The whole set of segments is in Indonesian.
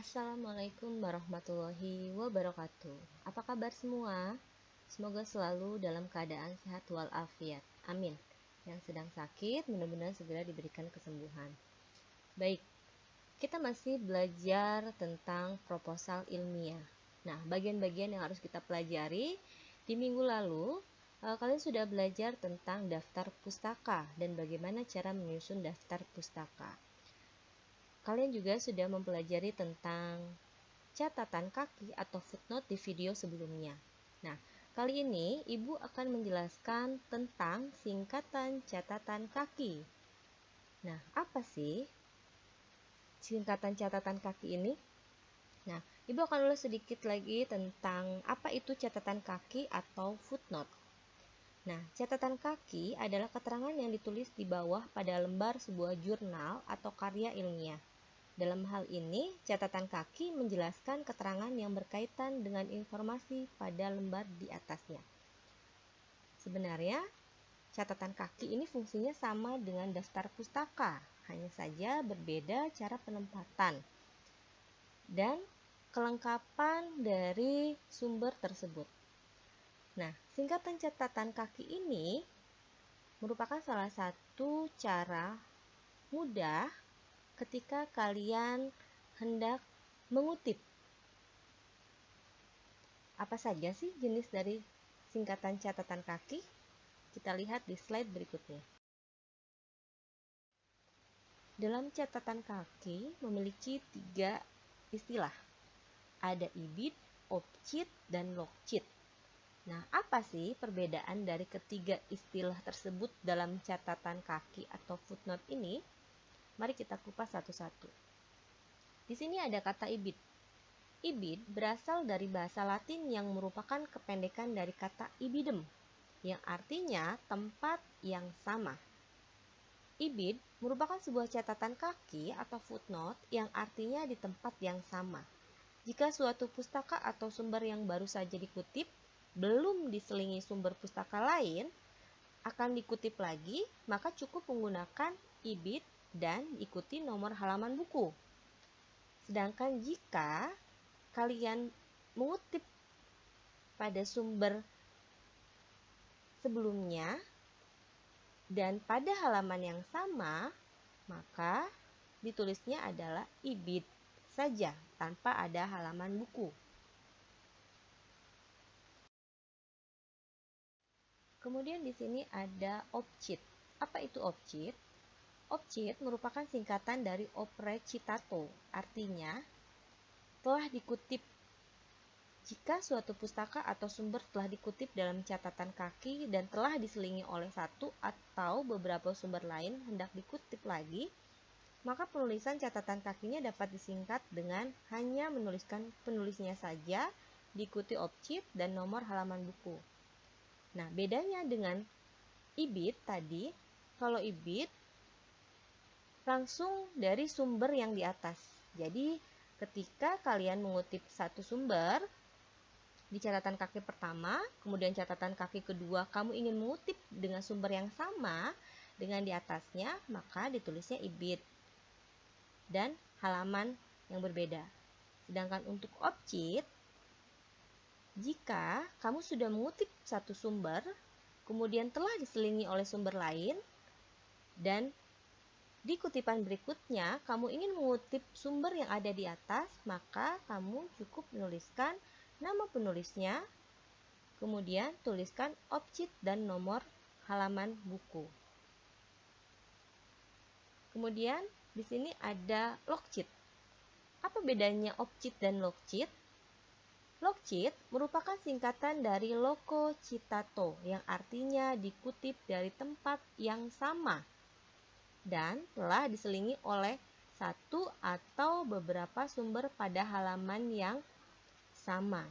Assalamualaikum warahmatullahi wabarakatuh. Apa kabar semua? Semoga selalu dalam keadaan sehat walafiat. Amin. Yang sedang sakit mudah-mudahan segera diberikan kesembuhan. Baik, kita masih belajar tentang proposal ilmiah. Nah, bagian-bagian yang harus kita pelajari di minggu lalu, kalian sudah belajar tentang daftar pustaka dan bagaimana cara menyusun daftar pustaka. Kalian juga sudah mempelajari tentang catatan kaki atau footnote di video sebelumnya. Nah, kali ini Ibu akan menjelaskan tentang singkatan catatan kaki. Nah, apa sih singkatan catatan kaki ini? Nah, Ibu akan ulas sedikit lagi tentang apa itu catatan kaki atau footnote. Nah, catatan kaki adalah keterangan yang ditulis di bawah pada lembar sebuah jurnal atau karya ilmiah. Dalam hal ini, catatan kaki menjelaskan keterangan yang berkaitan dengan informasi pada lembar di atasnya. Sebenarnya, catatan kaki ini fungsinya sama dengan daftar pustaka, hanya saja berbeda cara penempatan dan kelengkapan dari sumber tersebut. Nah, singkatan catatan kaki ini merupakan salah satu cara mudah ketika kalian hendak mengutip. Apa saja sih jenis dari singkatan catatan kaki? Kita lihat di slide berikutnya. Dalam catatan kaki memiliki 3 istilah. Ada IBID, OBCID, dan LOGCID. Nah, apa sih perbedaan dari ketiga istilah tersebut dalam catatan kaki atau footnote ini? Mari kita kupas satu-satu. Di sini ada kata ibid. Ibid berasal dari bahasa Latin yang merupakan kependekan dari kata ibidem, yang artinya tempat yang sama. Ibid merupakan sebuah catatan kaki atau footnote yang artinya di tempat yang sama. Jika suatu pustaka atau sumber yang baru saja dikutip belum diselingi sumber pustaka lain akan dikutip lagi, maka cukup menggunakan ibid dan ikuti nomor halaman buku. Sedangkan jika kalian mengutip pada sumber sebelumnya dan pada halaman yang sama, maka ditulisnya adalah ibid saja tanpa ada halaman buku. Kemudian di sini ada OBCID. Apa itu OBCID? OBCID merupakan singkatan dari opere citato, artinya telah dikutip. Jika suatu pustaka atau sumber telah dikutip dalam catatan kaki dan telah diselingi oleh satu atau beberapa sumber lain hendak dikutip lagi, maka penulisan catatan kakinya dapat disingkat dengan hanya menuliskan penulisnya saja, diikuti OBCID dan nomor halaman buku. Nah, bedanya dengan ibid tadi, kalau ibid langsung dari sumber yang di atas. Jadi, ketika kalian mengutip satu sumber di catatan kaki pertama, kemudian catatan kaki kedua, kamu ingin mengutip dengan sumber yang sama dengan di atasnya, maka ditulisnya ibid dan halaman yang berbeda. Sedangkan untuk OBCID, jika kamu sudah mengutip satu sumber, kemudian telah diselingi oleh sumber lain, dan di kutipan berikutnya, kamu ingin mengutip sumber yang ada di atas, maka kamu cukup menuliskan nama penulisnya, kemudian tuliskan OBCID dan nomor halaman buku. Kemudian di sini ada LOGCID. Apa bedanya OBCID dan LOGCID? LOGCID merupakan singkatan dari loco citato, yang artinya dikutip dari tempat yang sama dan telah diselingi oleh satu atau beberapa sumber pada halaman yang sama.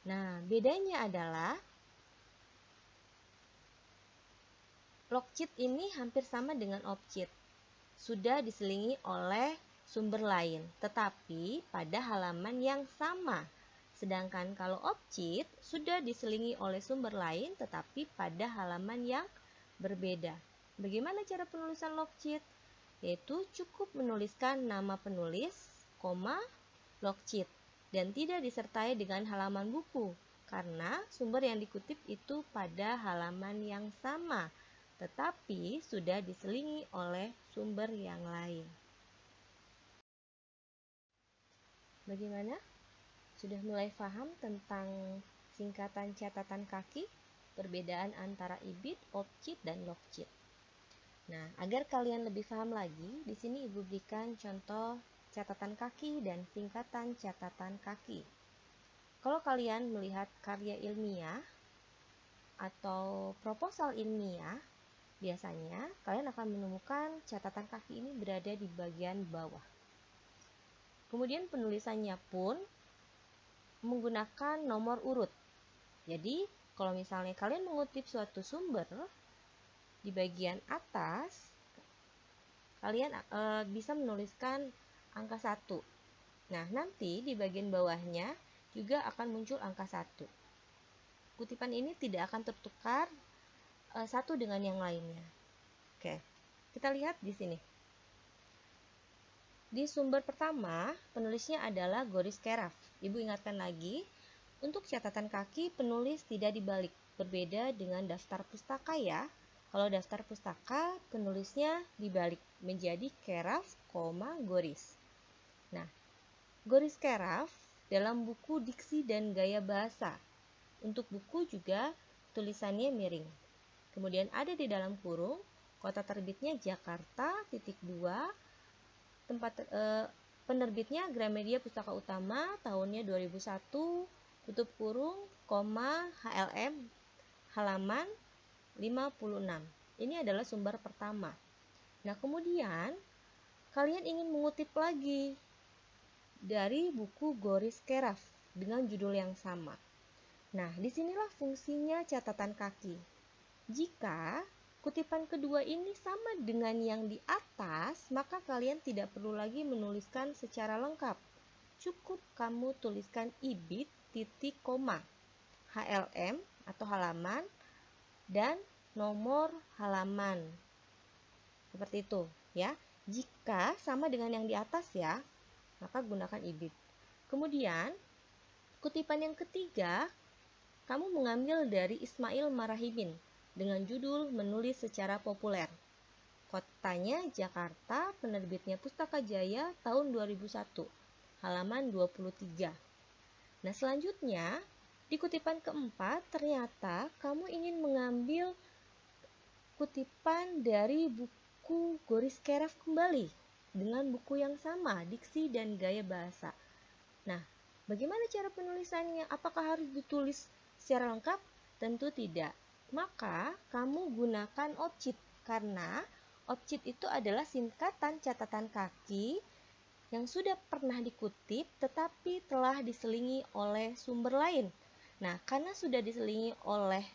Nah, bedanya adalah LOGCID ini hampir sama dengan OBCID. Sudah diselingi oleh sumber lain, tetapi pada halaman yang sama. Sedangkan kalau OBCID sudah diselingi oleh sumber lain, tetapi pada halaman yang berbeda. Bagaimana cara penulisan LOGCID? Yaitu cukup menuliskan nama penulis, logcheat, dan tidak disertai dengan halaman buku karena sumber yang dikutip itu pada halaman yang sama, tetapi sudah diselingi oleh sumber yang lain. Bagaimana? Sudah mulai paham tentang singkatan catatan kaki, perbedaan antara IBIT, OPCIT, dan logcheat? Nah, agar kalian lebih paham lagi, di sini Ibu berikan contoh catatan kaki dan singkatan catatan kaki. Kalau kalian melihat karya ilmiah atau proposal ilmiah, biasanya kalian akan menemukan catatan kaki ini berada di bagian bawah. Kemudian penulisannya pun menggunakan nomor urut. Jadi, kalau misalnya kalian mengutip suatu sumber, di bagian atas kalian bisa menuliskan angka 1. Nah, nanti di bagian bawahnya juga akan muncul angka 1. Kutipan ini tidak akan tertukar satu dengan yang lainnya. Oke, kita lihat di sini. Di sumber pertama, penulisnya adalah Goris Keraf. Ibu ingatkan lagi, untuk catatan kaki penulis tidak dibalik, berbeda dengan daftar pustaka ya. Kalau daftar pustaka, penulisnya dibalik menjadi Keraf, Goris. Nah, Goris Keraf dalam buku Diksi dan Gaya Bahasa. Untuk buku juga tulisannya miring. Kemudian ada di dalam kurung, kota terbitnya Jakarta, .2, tempat penerbitnya Gramedia Pustaka Utama, tahunnya 2001, tutup kurung, HLM, halaman 56. Ini adalah sumber pertama. Nah, kemudian kalian ingin mengutip lagi dari buku Goris Keraf dengan judul yang sama. Nah, disinilah fungsinya catatan kaki. Jika kutipan kedua ini sama dengan yang di atas, maka kalian tidak perlu lagi menuliskan secara lengkap. Cukup kamu tuliskan IBIT, titik, koma, HLM atau halaman, dan nomor halaman. Seperti itu ya. Jika sama dengan yang di atas ya, maka gunakan IBIT. Kemudian, kutipan yang ketiga, kamu mengambil dari Ismail Marahimin dengan judul Menulis Secara Populer. Kotanya Jakarta, penerbitnya Pustaka Jaya tahun 2001, halaman 23. Nah, selanjutnya, di kutipan keempat, ternyata kamu ingin mengambil kutipan dari buku Goris Keraf kembali dengan buku yang sama, Diksi dan Gaya Bahasa. Nah, bagaimana cara penulisannya? Apakah harus ditulis secara lengkap? Tentu tidak. Maka, kamu gunakan OPCIT karena OPCIT itu adalah singkatan catatan kaki yang sudah pernah dikutip tetapi telah diselingi oleh sumber lain. Nah, karena sudah diselingi oleh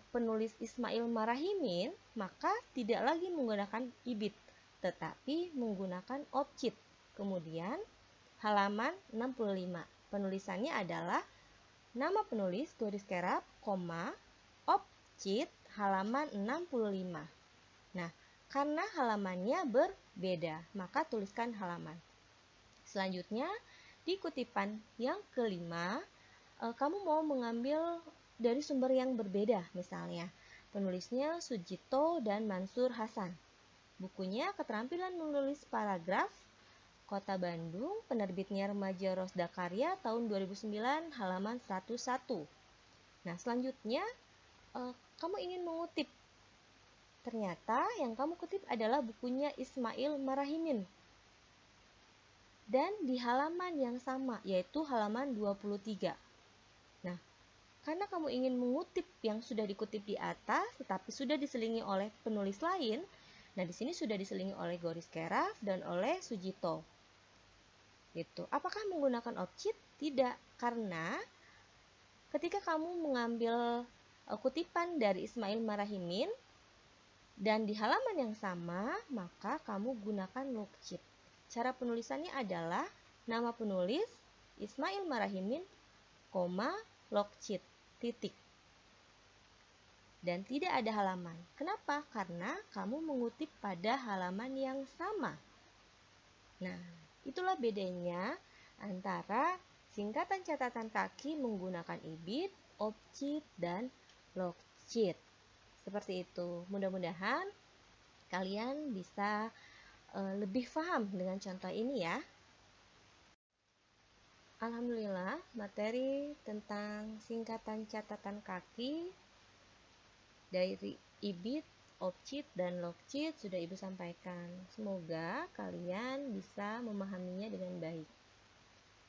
penulis Ismail Marahimin, maka tidak lagi menggunakan IBIT, tetapi menggunakan OPCIT. Kemudian, halaman 65. Penulisannya adalah nama penulis Goris Keraf, OPCIT, halaman 65. Nah, karena halamannya berbeda, maka tuliskan halaman. Selanjutnya, di kutipan yang kelima, kamu mau mengambil dari sumber yang berbeda, misalnya penulisnya Sujito dan Mansur Hasan. Bukunya Keterampilan Menulis Paragraf, Kota Bandung, penerbitnya Remaja Rosda Karya tahun 2009, halaman 101. Nah, selanjutnya kamu ingin mengutip. Ternyata yang kamu kutip adalah bukunya Ismail Marahimin. Dan di halaman yang sama, yaitu halaman 23. Nah, karena kamu ingin mengutip yang sudah dikutip di atas, tetapi sudah diselingi oleh penulis lain, nah di sini sudah diselingi oleh Goris Keraf dan oleh Sujito. Gitu. Apakah menggunakan OPCIT? Tidak, karena ketika kamu mengambil kutipan dari Ismail Marahimin dan di halaman yang sama, maka kamu gunakan logcheat. Cara penulisannya adalah nama penulis Ismail Marahimin, logcheat, titik. Dan tidak ada halaman. Kenapa? Karena kamu mengutip pada halaman yang sama. Nah, Itulah bedanya antara singkatan catatan kaki menggunakan ibid, objit, dan logit. Seperti itu. Mudah-mudahan kalian bisa lebih paham dengan contoh ini ya. Alhamdulillah, materi tentang singkatan catatan kaki dari ibid, objit, dan logit sudah Ibu sampaikan. Semoga kalian bisa memahaminya dengan baik.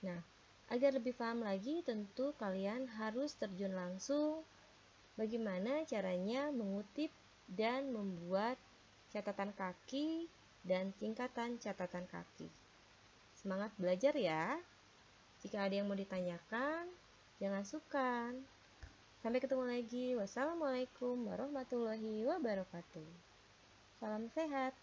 Nah, agar lebih paham lagi, tentu kalian harus terjun langsung bagaimana caranya mengutip dan membuat catatan kaki dan singkatan catatan kaki. Semangat belajar ya! Jika ada yang mau ditanyakan, jangan sungkan. Sampai ketemu lagi. Wassalamualaikum warahmatullahi wabarakatuh. Salam sehat.